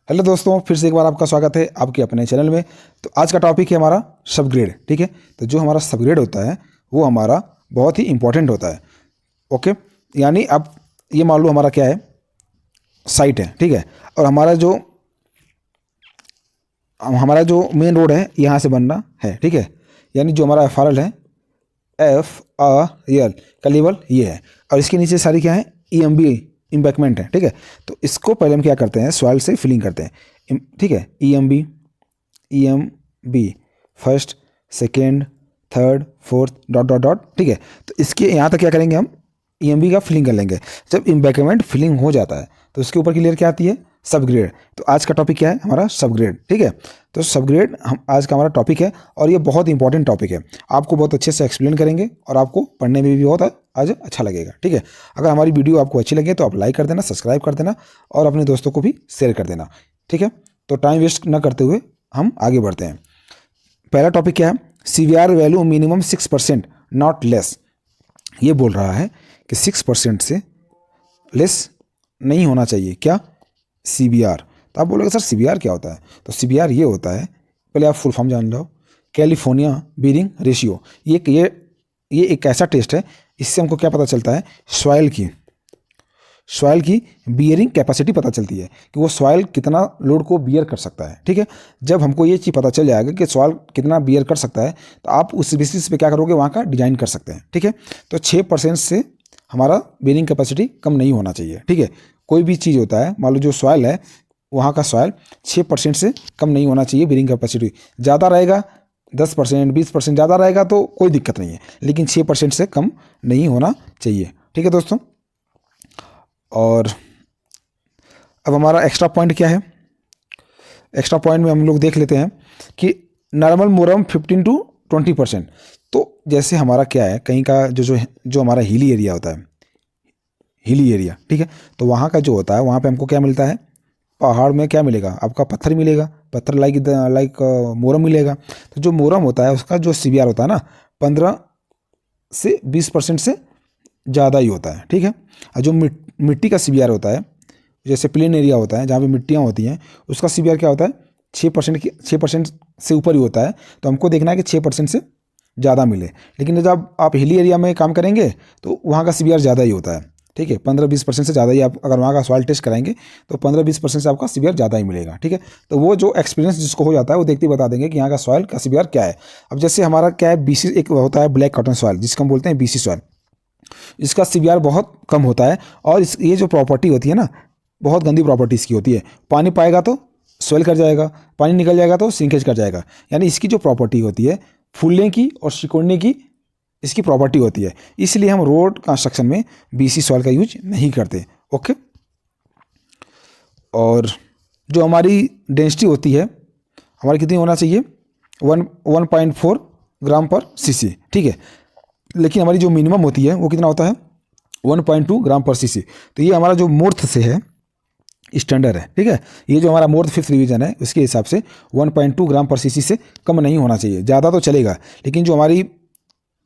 Hello दोस्तों, फिर से एक बार आपका स्वागत है आपके अपने चैनल में। तो आज का टॉपिक है हमारा सबग्रेड। ठीक है, तो जो हमारा सबग्रेड होता है वो हमारा बहुत ही इंपॉर्टेंट होता है। ओके, यानी अब ये मान लो हमारा क्या है, साइट है। ठीक है, और हमारा जो मेन रोड है यहाँ से बनना है। ठीक है, यानी जो हमारा FRL है, FRL का लेवल ये है, और इसके नीचे सारी क्या है, EMB इम्बैकमेंट है। ठीक है, तो इसको पहले हम क्या करते हैं, सॉइल से फिलिंग करते हैं। ठीक है, EMB first, second, third, fourth, dot dot dot. ठीक है, तो इसके यहाँ तक क्या करेंगे, हम EMB का फिलिंग कर लेंगे। जब इम्बैकमेंट फिलिंग हो जाता है तो उसके ऊपर की लेयर क्या आती है, सबग्रेड। तो आज का टॉपिक क्या है, हमारा सबग्रेड। ठीक है, तो सबग्रेड हम आज का हमारा टॉपिक है, और ये बहुत इंपॉर्टेंट टॉपिक है। आपको बहुत अच्छे से एक्सप्लेन करेंगे और आपको पढ़ने में भी बहुत आज अच्छा लगेगा। ठीक है, अगर हमारी वीडियो आपको अच्छी लगे तो आप लाइक कर देना, सब्सक्राइब कर देना, और अपने दोस्तों को भी शेयर कर देना। ठीक है, तो टाइम वेस्ट न करते हुए हम आगे बढ़ते हैं। पहला टॉपिक क्या है, CBR value minimum 6%, not less. ये बोल रहा है कि 6% से लेस नहीं होना चाहिए। क्या, CBR। तो आप बोलोगे सर CBR क्या होता है, तो CBR ये होता है, पहले आप फुल फॉर्म जान लो, कैलिफोर्निया बियरिंग रेशियो। ये एक ऐसा टेस्ट है, इससे हमको क्या पता चलता है, सॉइल की बियरिंग कैपेसिटी पता चलती है कि वो सॉइल कितना लोड को बियर कर सकता है। ठीक है, जब हमको ये चीज़ पता चल जाएगा कि सॉइल कितना बियर कर सकता है, तो आप उस बेसिस पे क्या करोगे, वहाँ का डिजाइन कर सकते हैं। ठीक है, तो 6% से हमारा बियरिंग कैपेसिटी कम नहीं होना चाहिए। ठीक है, कोई भी चीज़ होता है, मान लो जो सॉइल है, वहाँ का सॉइल 6% से कम नहीं होना चाहिए बियरिंग कैपेसिटी। ज़्यादा रहेगा 10%, 20% ज़्यादा रहेगा तो कोई दिक्कत नहीं है, लेकिन 6% से कम नहीं होना चाहिए। ठीक है दोस्तों, और अब हमारा एक्स्ट्रा पॉइंट क्या है, एक्स्ट्रा पॉइंट में हम लोग देख लेते हैं कि नॉर्मल मोरम 15 to 20%। तो जैसे हमारा क्या है, कहीं का जो हमारा हिली एरिया होता है, हिली एरिया, ठीक है, तो वहाँ का जो होता है, वहाँ पे हमको क्या मिलता है, पहाड़ में क्या मिलेगा, आपका पत्थर मिलेगा, पत्थर लाइक मोरम मिलेगा। तो जो मोरम होता है उसका जो CBR होता है ना, 15 से 20% से ज़्यादा ही होता है। ठीक है, और जो मिट्टी का CBR होता है, जैसे प्लेन एरिया होता है जहाँ पे मिट्टियाँ होती हैं, उसका CBR क्या होता है, 6% से ऊपर ही होता है। तो हमको देखना है कि 6% से ज़्यादा मिले। लेकिन जब आप हिली एरिया में काम करेंगे तो वहाँ का CBR ज़्यादा ही होता है। ठीक है, 15-20% से ज़्यादा ही। आप अगर वहाँ का सॉइल टेस्ट कराएंगे तो 15-20% से आपका CBR ज़्यादा ही मिलेगा। ठीक है, तो वो जो एक्सपीरियंस जिसको हो जाता है वो देखते ही बता देंगे कि यहाँ का सॉइल का CBR क्या है। अब जैसे हमारा क्या है, BC एक होता है, ब्लैक कॉटन सॉइल, जिसको हम बोलते हैं BC सॉइल। इसका CBR बहुत कम होता है, और ये जो प्रॉपर्टी होती है ना, बहुत गंदी प्रॉपर्टी इसकी होती है। पानी पाएगा तो स्वेल कर जाएगा, पानी निकल जाएगा तो सिंकेज कर जाएगा। यानी इसकी जो प्रॉपर्टी होती है, फूलने की और सिकुड़ने की इसकी प्रॉपर्टी होती है। इसलिए हम रोड कंस्ट्रक्शन में BC सॉइल का यूज नहीं करते। ओके, और जो हमारी डेंसिटी होती है, हमारी कितनी होना चाहिए, 1.4 ग्राम पर CC। ठीक है, लेकिन हमारी जो मिनिमम होती है वो कितना होता है, 1.2 ग्राम पर CC। तो ये हमारा जो मोर्थ से है स्टैंडर्ड है। ठीक है, ये जो हमारा मोर्थ 5th रिवीजन है उसके हिसाब से 1.2 ग्राम पर CC से कम नहीं होना चाहिए। ज़्यादा तो चलेगा, लेकिन जो हमारी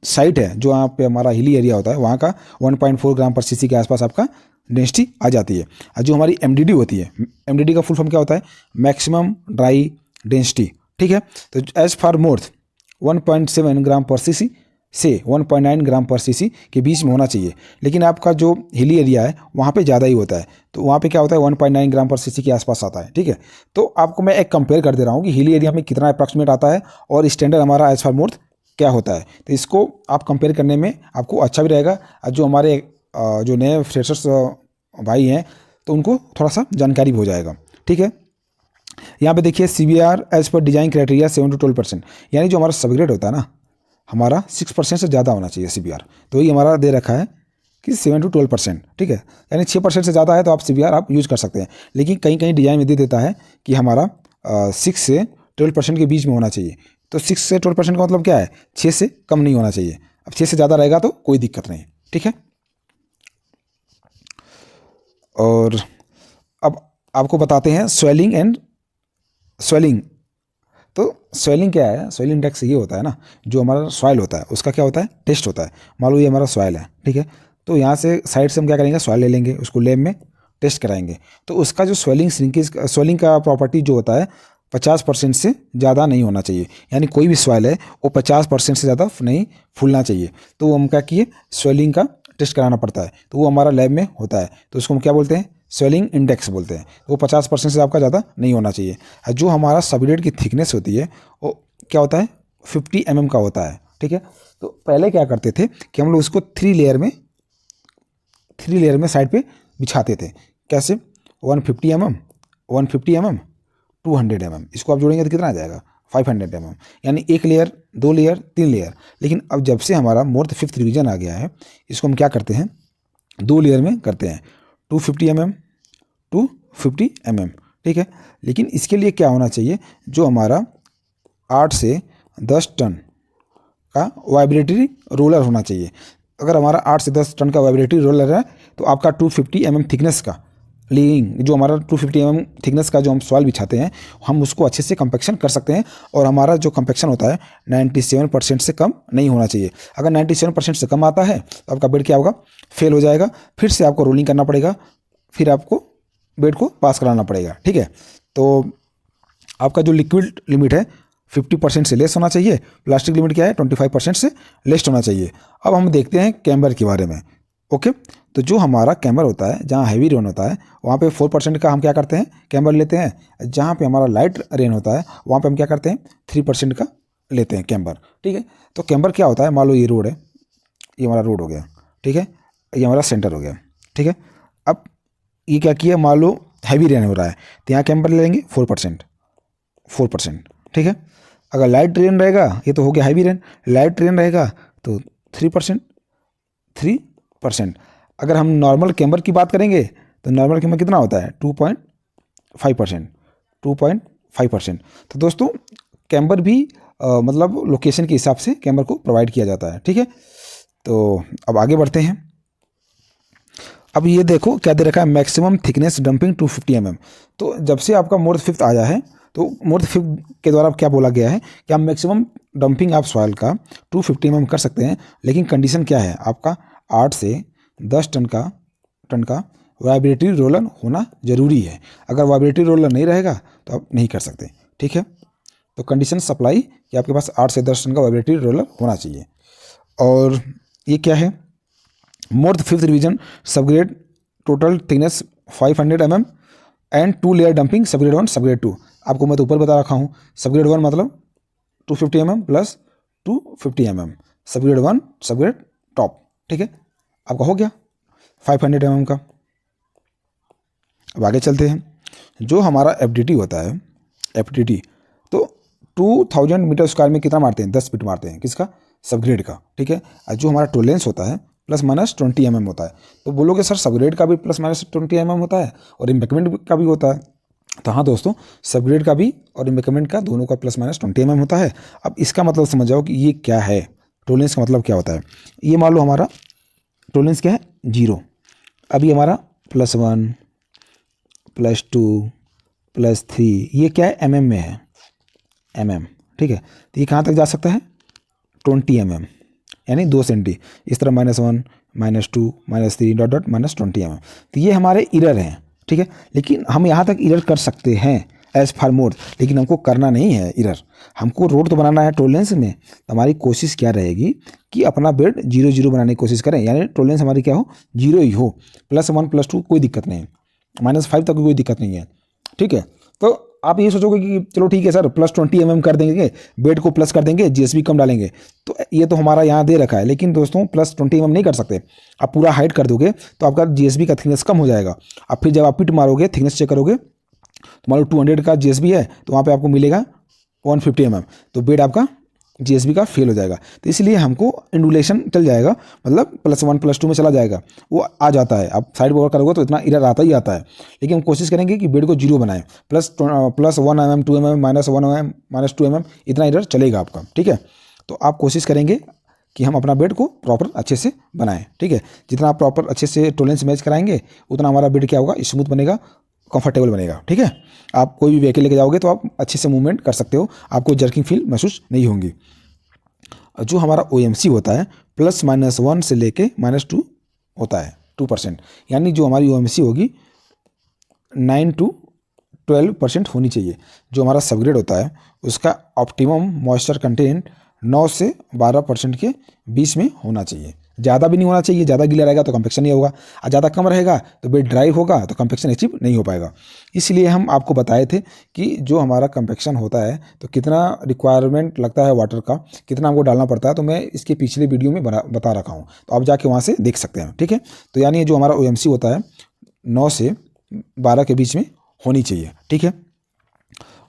साइट है, जो यहाँ पे हमारा हिली एरिया होता है, वहाँ का 1.4 ग्राम पर CC के आसपास आपका डेंसिटी आ जाती है। और जो हमारी MDD होती है, MDD का फुल फॉर्म क्या होता है, मैक्सिमम ड्राई डेंसिटी। ठीक है, तो एज फॉर मोर्थ 1.7 ग्राम पर CC से 1.9 ग्राम पर CC के बीच में होना चाहिए। लेकिन आपका जो हिली एरिया है वहाँ पे ज़्यादा ही होता है, तो वहाँ पे क्या होता है, 1.9 ग्राम पर CC के आसपास आता है। ठीक है, तो आपको मैं एक कंपेयर कर दे रहा हूँ कि हिली एरिया में कितना अप्रॉक्सीमेट आता है और स्टैंडर्ड हमारा एज फॉर मोर्थ क्या होता है। तो इसको आप कंपेयर करने में आपको अच्छा भी रहेगा, और जो हमारे जो नए फ्रेशर्स भाई हैं तो उनको थोड़ा सा जानकारी भी हो जाएगा। ठीक है, यहाँ पे देखिए CBR as per design criteria 7 to 12%, यानी जो हमारा सबग्रेड होता है ना, हमारा 6% से ज़्यादा होना चाहिए CBR। तो ये हमारा दे रखा है कि 7 to 12%। ठीक है, यानी 6% से ज़्यादा है तो आप CBR आप यूज़ कर सकते हैं। लेकिन कहीं कहीं डिजाइन में दे देता है कि हमारा 6 से 12% के बीच में होना चाहिए। तो 6 से 12% का मतलब क्या है, 6 से कम नहीं होना चाहिए। अब 6 से ज़्यादा रहेगा तो कोई दिक्कत नहीं। ठीक है, और अब आपको बताते हैं स्वेलिंग। तो स्वेलिंग क्या है, स्वेलिंग इंडेक्स ये होता है ना, जो हमारा सॉइल होता है उसका क्या होता है, टेस्ट होता है। मान लो ये हमारा सॉइल है, ठीक है, तो यहाँ से साइड से हम क्या करेंगे, सॉइल ले लेंगे, उसको लैब में टेस्ट कराएंगे। तो उसका जो स्वेलिंग का प्रॉपर्टी जो होता है 50% से ज़्यादा नहीं होना चाहिए, यानी कोई भी सॉइल है वो 50% से ज़्यादा नहीं फूलना चाहिए। तो वो हम क्या किए, स्वेलिंग का टेस्ट कराना पड़ता है, तो वो हमारा लैब में होता है। तो उसको हम क्या बोलते हैं, स्वेलिंग इंडेक्स बोलते हैं। तो वो 50% से आपका ज़्यादा नहीं होना चाहिए। और जो हमारा सबग्रेड की थिकनेस होती है वो क्या होता है, 50 mm का होता है। ठीक है, तो पहले क्या करते थे कि हम लोग उसको 3 लेयर में साइड पे बिछाते थे। कैसे, 150 mm, 150 mm, 200 mm, इसको आप जोड़ेंगे तो कितना आ जाएगा, 500 mm, यानी 1 लेयर, 2 लेयर, 3 लेयर। लेकिन अब जब से हमारा मोर 5th रिवीजन आ गया है, इसको हम क्या करते हैं, 2 लेयर में करते हैं, 250 mm, 250 mm। ठीक है, लेकिन इसके लिए क्या होना चाहिए, जो हमारा 8 से 10 टन का वाइब्रेटरी रोलर होना चाहिए। अगर हमारा 8 से 10 टन का वाइब्रेटरी रोलर है तो आपका 250 mm थिकनेस का लेइंग, जो हमारा 250 mm थिकनेस का जो हम सॉइल बिछाते हैं, हम उसको अच्छे से कंपैक्शन कर सकते हैं। और हमारा जो कंपैक्शन होता है 97% से कम नहीं होना चाहिए। अगर 97% से कम आता है तो आपका बेड क्या होगा, फेल हो जाएगा। फिर से आपको रोलिंग करना पड़ेगा, फिर आपको बेड को पास कराना पड़ेगा। ठीक है, तो आपका जो लिक्विड लिमिट है 50% से लेस होना चाहिए, प्लास्टिक लिमिट क्या है 25% से लेस होना चाहिए। अब हम देखते हैं कैम्बर के बारे में। ओके, तो जो हमारा कैम्बर होता है, जहाँ हैवी रेन होता है वहाँ पे 4% का हम क्या करते हैं, कैम्बर लेते हैं। जहाँ पे हमारा लाइट रेन होता है वहाँ पे हम क्या करते हैं, 3% का लेते हैं कैम्बर। ठीक है, तो कैम्बर क्या होता है, मान लो ये रोड है, ये हमारा रोड हो गया। ठीक है, ये हमारा सेंटर हो गया। ठीक है, अब ये क्या किया, मान लो हैवी रेन हो रहा है तो यहाँ कैम्बर ले लेंगे 4%। ठीक है, अगर लाइट रेन रहेगा, ये तो हो गया हैवी रेन, लाइट रेन रहेगा तो 3%। अगर हम नॉर्मल कैम्बर की बात करेंगे तो नॉर्मल कैम्बर कितना होता है, 2.5%। तो दोस्तों कैम्बर भी मतलब लोकेशन के हिसाब से कैम्बर को प्रोवाइड किया जाता है। ठीक है, तो अब आगे बढ़ते हैं। अब ये देखो क्या दे रखा है, मैक्सिमम थिकनेस डंपिंग 250 mm। तो जब से आपका मोर 5th आया है तो मोर 5th के द्वारा क्या बोला गया है कि आप मैक्सिमम डंपिंग आप सॉइल का 250 mm कर सकते हैं। लेकिन कंडीशन क्या है, आपका 8 से 10 टन का वाइब्रेटरी रोलर होना ज़रूरी है। अगर वाइब्रेटरी रोलर नहीं रहेगा तो आप नहीं कर सकते। ठीक है, तो कंडीशन सप्लाई कि आपके पास 8 से 10 टन का वाइब्रेटरी रोलर होना चाहिए। और ये क्या है, मोर 5th revision subgrade total thickness 500 mm and 2 layer dumping subgrade 1 subgrade 2। आपको मैं तो ऊपर बता रखा हूँ, सबग्रेड 1 मतलब 250 mm plus 250 mm, subgrade 1 subgrade top. ठीक है, आपका हो गया 500 mm का। अब आगे चलते हैं, जो हमारा FDT होता है, FDT तो 2000 मीटर स्क्वायर में कितना मारते हैं, 10 फीट मारते हैं, किसका, सबग्रेड का। ठीक है, और जो हमारा टोलेंस होता है +-20 mm होता है। तो बोलोगे सर सबग्रेड का भी +-20 mm होता है और इम्बैकमेंट का भी होता है। तो हाँ दोस्तों, सबग्रेड का भी और इम्बैकमेंट का दोनों का +-20 mm होता है। अब इसका मतलब समझ जाओ कि ये क्या है, टोलेंस का मतलब क्या होता है। ये मान लो हमारा टोलेंस क्या है, 0। अब ये हमारा +1, +2, +3, ये क्या है, mm में है, mm। ठीक है, तो ये कहाँ तक जा सकता है, 20 mm, यानी 2 सेंटी। इस तरह -1, -2, -3 डॉट डॉट -20 mm। तो ये हमारे इरर हैं। ठीक है, लेकिन हम यहाँ तक इरर कर सकते हैं एज फार मोर, लेकिन हमको करना नहीं है इरर। हमको रोड तो बनाना है टोलेंस में। तो हमारी कोशिश क्या रहेगी कि अपना बेड 0-0 बनाने की कोशिश करें, यानी टोलेंस हमारी क्या हो, 0 ही हो। +1 +2 कोई दिक्कत नहीं, -5 तक कोई दिक्कत नहीं है। ठीक है, तो आप ये सोचोगे कि चलो ठीक है सर +20 mm कर देंगे, बेड को प्लस कर देंगे, GSB कम डालेंगे। तो ये तो हमारा यहाँ दे रखा है, लेकिन दोस्तों +20 mm नहीं कर सकते। आप पूरा हाइट कर दोगे तो आपका GSB का थिकनेस कम हो जाएगा। अब फिर जब आप पिट मारोगे, थिकनेस चेक करोगे तो मान लो 200 का GSB है तो वहाँ पे आपको मिलेगा 150 mm, तो बेड आपका GSB का फेल हो जाएगा। तो इसलिए हमको इंडुलेशन चल जाएगा, मतलब +1 +2 में चला जाएगा, वो आ जाता है। आप साइड ओवर करोगे तो इतना इरर आता ही आता है। लेकिन हम कोशिश करेंगे कि बेड को 0 बनाएं, +1 mm, 2 mm, -1 mm, -2 mm, इतना इरर चलेगा आपका। ठीक है, तो आप कोशिश करेंगे कि हम अपना बेड को प्रॉपर अच्छे से बनाएं। ठीक है, जितना आप प्रॉपर अच्छे से टोलेंस मैच कराएंगे उतना हमारा बेड क्या होगा, स्मूथ बनेगा, कंफर्टेबल बनेगा। ठीक है, आप कोई भी व्हीकल लेके जाओगे तो आप अच्छे से मूवमेंट कर सकते हो, आपको जर्किंग फील महसूस नहीं होगी। जो हमारा OMC होता है +-1 से लेके -2 होता है, 2%, यानी जो हमारी OMC होगी 9 to 12% होनी चाहिए। जो हमारा सबग्रेड होता है उसका ऑप्टिमम मॉइस्चर कंटेंट 9 से 12% के बीच में होना चाहिए। ज़्यादा भी नहीं होना चाहिए, ज़्यादा गीला रहेगा तो कंपेक्शन नहीं होगा, और ज़्यादा कम रहेगा तो बेड ड्राई होगा तो कंपेक्शन अचीव नहीं हो पाएगा। इसलिए हम आपको बताए थे कि जो हमारा कंपेक्शन होता है तो कितना रिक्वायरमेंट लगता है वाटर का, कितना हमको डालना पड़ता है, तो मैं इसके पिछले वीडियो में बता रखा हूँ, तो आप जाके वहाँ से देख सकते हैं। ठीक है, तो यानी जो हमारा OMC होता है 9 से 12 के बीच में होनी चाहिए। ठीक है,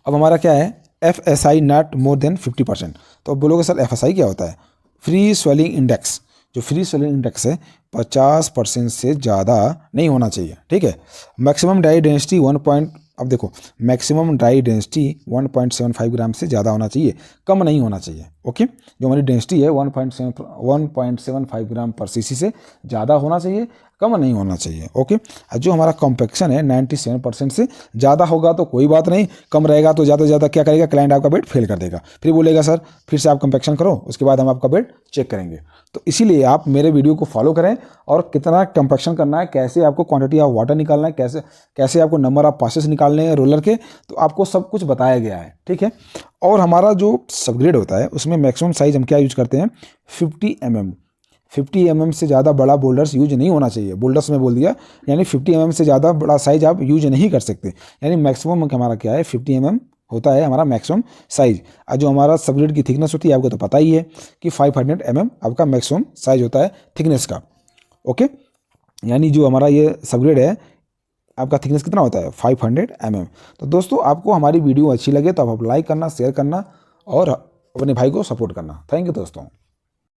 अब हमारा क्या है, FSI नॉट मोर देन 50%। तो अब बोलोगे सर FSI क्या होता है? Free swelling index. जो फ्री स्वेलिंग इंडेक्स है 50% से ज़्यादा नहीं होना चाहिए। ठीक है, मैक्सिमम ड्राई डेंसिटी 1 अब देखो, मैक्सिमम ड्राई डेंसिटी 1.75 ग्राम से ज़्यादा होना चाहिए, कम नहीं होना चाहिए। ओके, जो हमारी डेंसिटी है 1.75 ग्राम पर सीसी से ज़्यादा होना चाहिए, कम नहीं होना चाहिए। ओके, जो हमारा कॉम्पेक्शन है 97% से ज़्यादा होगा तो कोई बात नहीं, कम रहेगा तो ज़्यादा से ज़्यादा क्या करेगा, क्लाइंट आपका बेड फेल कर देगा, फिर बोलेगा सर फिर से आप कॉम्पेक्शन करो, उसके बाद हम आपका बेड चेक करेंगे। तो इसीलिए आप मेरे वीडियो को फॉलो करें, और कितना कॉम्पेक्शन करना है, कैसे आपको क्वांटिटी ऑफ वाटर निकालना है, कैसे आपको नंबर ऑफ पासेस निकालने हैं रोलर के, तो आपको सब कुछ बताया गया है। ठीक है, और हमारा जो सबग्रेड होता है उसमें मैक्सिमम साइज़ हम क्या यूज करते हैं, 50 mm। 50 mm से ज़्यादा बड़ा बोल्डर्स यूज नहीं होना चाहिए। बोल्डर्स में बोल दिया, यानी 50 mm से ज़्यादा बड़ा साइज आप यूज नहीं कर सकते। यानी मैक्सिमम हमारा क्या है, 50 mm होता है हमारा मैक्सिमम साइज। और जो हमारा सबग्रेड की थिकनेस होती है आपको तो पता ही है कि 500 mm आपका मैक्सिमम साइज होता है थिकनेस का। ओके, यानी जो हमारा ये सबग्रेड है आपका थिकनेस कितना होता है, 500 mm। तो दोस्तों आपको हमारी वीडियो अच्छी लगे तो आप लाइक करना, शेयर करना और अपने भाई को सपोर्ट करना। थैंक यू दोस्तों।